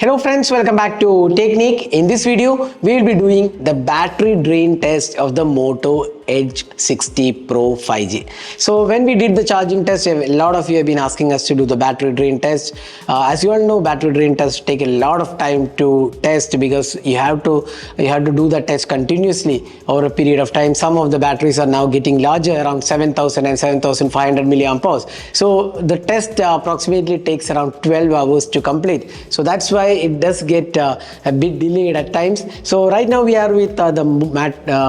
Hello friends, welcome back to Technique. In this video, we will be doing the battery drain test of the Moto Edge 60 Pro 5G. So when we did the charging test, a lot of you have been asking us to do the battery drain test. As you all know, battery drain tests take a lot of time to test because you have to do the test continuously over a period of time. Some of the batteries are now getting larger, around 7,000 and 7,500 milliamp hours. So the test approximately takes around 12 hours to complete. So that's why it does get a bit delayed at times. So right now we are with the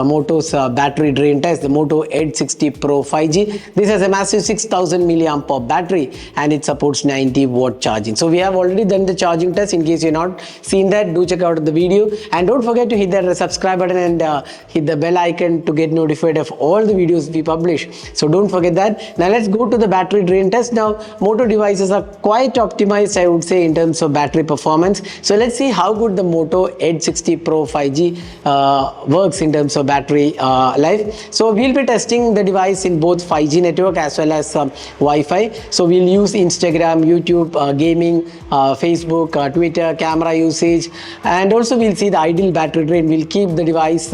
Moto's battery drain test, the Moto Edge 60 Pro 5G. This has a massive 6,000 milliamp hour battery and it supports 90 watt charging. So we have already done the charging test. In case you're not seen that, do check out the video and don't forget to hit that subscribe button and hit the bell icon to get notified of all the videos we publish. So don't forget that. Now let's go to the battery drain test. Now Moto devices are quite optimized, I would say, in terms of battery performance. So let's see how good the Moto Edge 60 Pro 5G works in terms of battery life. So we'll be testing the device in both 5G network as well as Wi-Fi. So we'll use Instagram, YouTube, gaming, Facebook, Twitter, camera usage, and also we'll see the ideal battery drain. We'll keep the device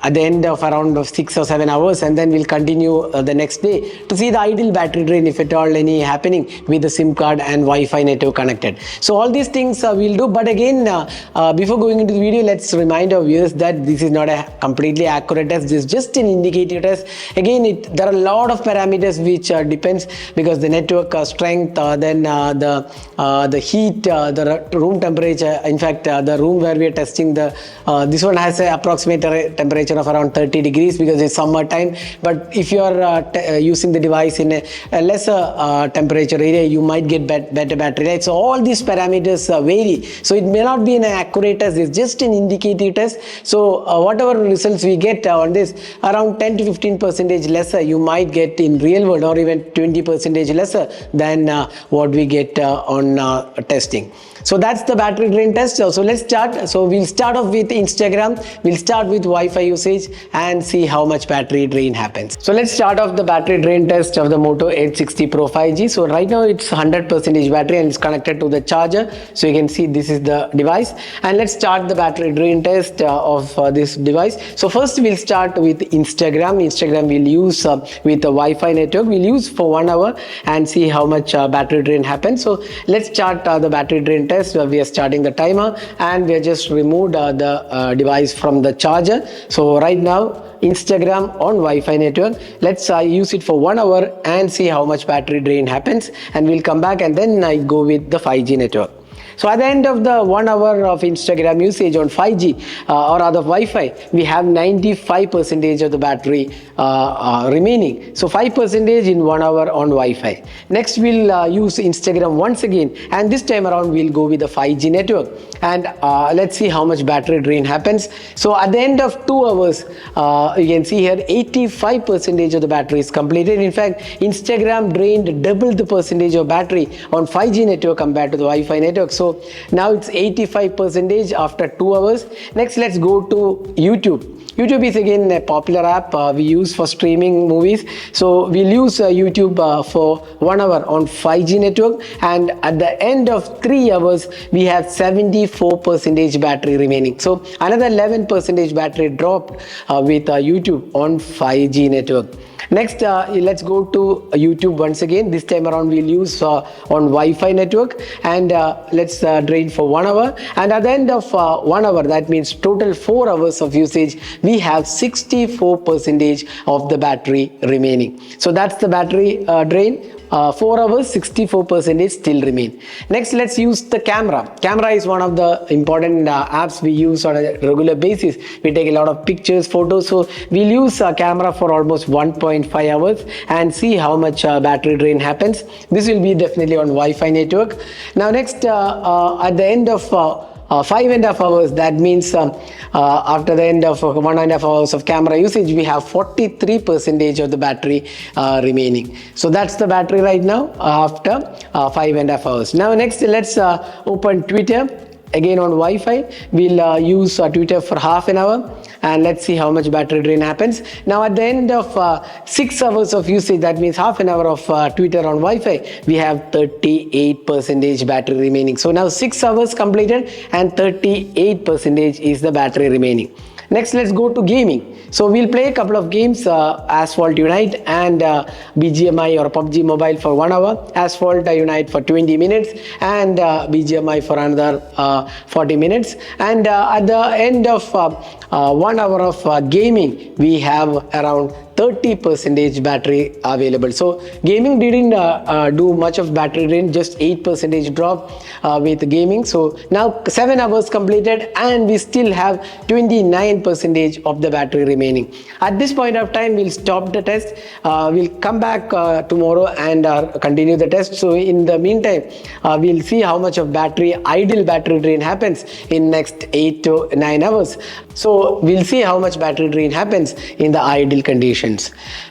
at the end of around 6 or 7 hours, and then we'll continue the next day to see the ideal battery drain, if at all any happening with the SIM card and Wi-Fi network connected. So all these things we'll do, but again before going into the video, let's remind our viewers that this is not a completely accurate test. This is just an indicator test. Again, there are a lot of parameters which depends, because the network strength, then the heat, the room temperature. In fact, the room where we are testing this one has an approximate temperature of around 30 degrees because it's summer time. But if you are using the device in a lesser temperature area, you might get better battery life. So all these parameters vary. So it may not be an accurate test. It's just an indicative test. So whatever results we get on this, around 10 to 15% lesser you might get in real world, or even 20% lesser than what we get on testing. So that's the battery drain test. So let's start. So we'll start off with Instagram. We'll start with Wi-Fi usage and see how much battery drain happens. So let's start off the battery drain test of the Moto Edge 60 Pro 5G. So right now it's 100% battery and it's connected to the charger. So you can see this is the device. And let's start the battery drain test of this device. So first we'll start with Instagram. Instagram we'll use with the Wi-Fi network. We'll use for 1 hour and see how much battery drain happens. So let's start the battery drain test. We are starting the timer and we have just removed the device from the charger. So right now Instagram on Wi-Fi network, let's use it for 1 hour and see how much battery drain happens, and we'll come back and then I go with the 5G network. So at the end of the 1 hour of Instagram usage on 5G or other Wi-Fi, we have 95% of the battery remaining. So 5% in 1 hour on Wi-Fi. Next we'll use Instagram once again, and this time around we'll go with the 5G network, and let's see how much battery drain happens. So at the end of 2 hours, you can see here 85% of the battery is completed. In fact, Instagram drained double the percentage of battery on 5G network compared to the Wi-Fi network. So now it's 85% after 2 hours. Next, let's go to YouTube. YouTube is again a popular app we use for streaming movies. So we'll use YouTube for 1 hour on 5G network, and at the end of 3 hours we have 74% battery remaining. So another 11% battery dropped with YouTube on 5G network. Next, let's go to YouTube once again. This time around we'll use on Wi-Fi network, and let's drain for 1 hour. And at the end of 1 hour, that means total 4 hours of usage, we have 64% of the battery remaining. So that's the battery drain. 4 hours, 64% still remain. Next, let's use the camera. Camera is one of the important apps we use on a regular basis. We take a lot of pictures, photos. So we'll use camera for almost 1.5 hours and see how much battery drain happens. This will be definitely on Wi-Fi network. Now next, at the end of 5.5 hours, that means after the end of 1.5 hours of camera usage, we have 43% of the battery remaining. So that's the battery right now after 5.5 hours. Now next, let's open Twitter. again on Wi-Fi, we'll use Twitter for half an hour, and let's see how much battery drain happens. Now at the end of 6 hours of usage, that means half an hour of Twitter on Wi-Fi, we have 38% battery remaining. So now 6 hours completed and 38% is the battery remaining. Next, let's go to gaming. So we'll play a couple of games, Asphalt Unite and BGMI or PUBG Mobile for 1 hour, Asphalt Unite for 20 minutes, and BGMI for another 40 minutes. And at the end of 1 hour of gaming, we have around 30% battery available. So gaming didn't do much of battery drain, just 8% drop with gaming. So now 7 hours completed and we still have 29% of the battery remaining. At this point of time, we'll stop the test. We'll come back tomorrow and continue the test. So in the meantime, we'll see how much of idle battery drain happens in next 8 to 9 hours. So we'll see how much battery drain happens in the idle conditions.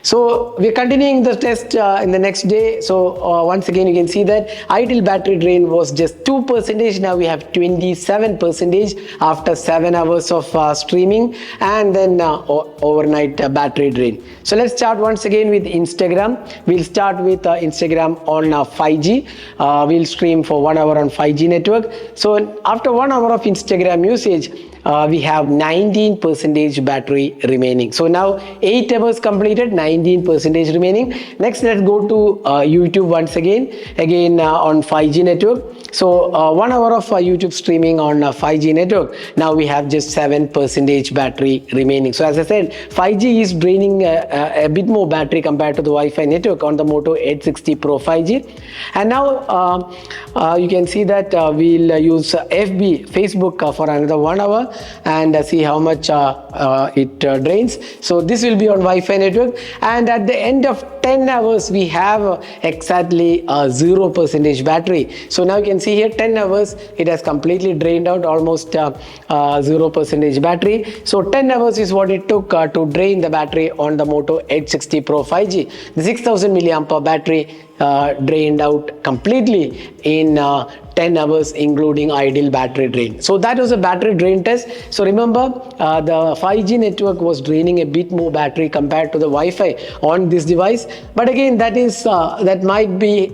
So we're continuing the test in the next day. So once again, you can see that idle battery drain was just 2%. Now we have 27% after 7 hours of streaming, and then overnight battery drain. So let's start once again with Instagram. We'll start with Instagram on 5G. We'll stream for 1 hour on 5G network. So after 1 hour of Instagram usage, we have 19% battery remaining. So now 8 hours completed, 19% remaining. Next, let's go to YouTube once again on 5G network. So 1 hour of YouTube streaming on 5G network. Now we have just 7% battery remaining. So as I said, 5G is draining a bit more battery compared to the Wi-Fi network on the Moto Edge 60 Pro 5G. And now you can see that we'll use Facebook for another 1 hour and see how much it drains. So this will be on Wi-Fi network, and at the end of 10 hours we have exactly 0% battery. So now you can see here 10 hours it has completely drained out, almost 0% battery. So 10 hours is what it took to drain the battery on the Moto Edge 60 Pro 5G. The 6000 milliampere battery drained out completely in 10 hours, including idle battery drain. So that was a battery drain test. So remember, the 5G network was draining a bit more battery compared to the Wi-Fi on this device. But again, that might be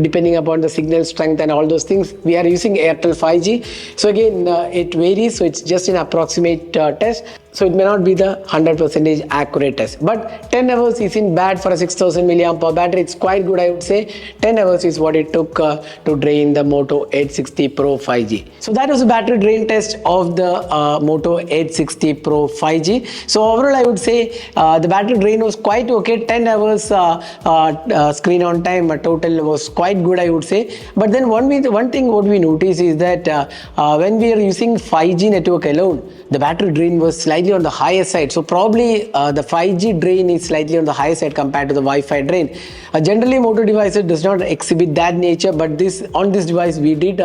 depending upon the signal strength and all those things. We are using Airtel 5G. So again, it varies. So it's just an approximate test. So it may not be the 100% accurate test. But 10 hours isn't bad for a 6000 milliampere battery. It's quite good, I would say. 10 hours is what it took to drain the Moto Edge 60 Pro 5G. So that was a battery drain test of the Moto Edge 60 Pro 5G. So overall, I would say the battery drain was quite okay. 10 hours screen on time total was quite good, I would say. But then one thing what we notice is that when we are using 5G network alone, the battery drain was slightly on the higher side. So probably the 5G drain is slightly on the higher side compared to the Wi-Fi drain. Generally, Moto devices does not exhibit that nature, but on this device we did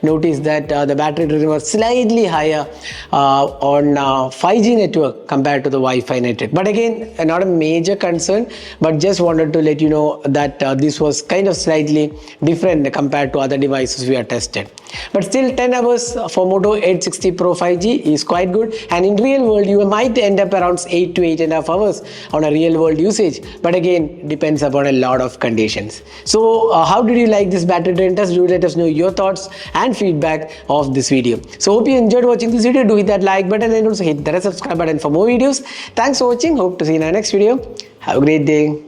notice that the battery drain was slightly higher on 5G network compared to the Wi-Fi network. But again, not a major concern, but just wanted to let you know that this was kind of slightly different compared to other devices we have tested. But still, 10 hours for Moto Edge 60 Pro 5G is quite good, and in real world you might end up around 8 to 8.5 hours on a real world usage. But again, depends upon a lot of conditions. So how did you like this battery drain test? Do let us know your thoughts and feedback of this video. So hope you enjoyed watching this video. Do hit that like button and also hit the subscribe button for more videos. Thanks for watching. Hope to see you in our next video. Have a great day.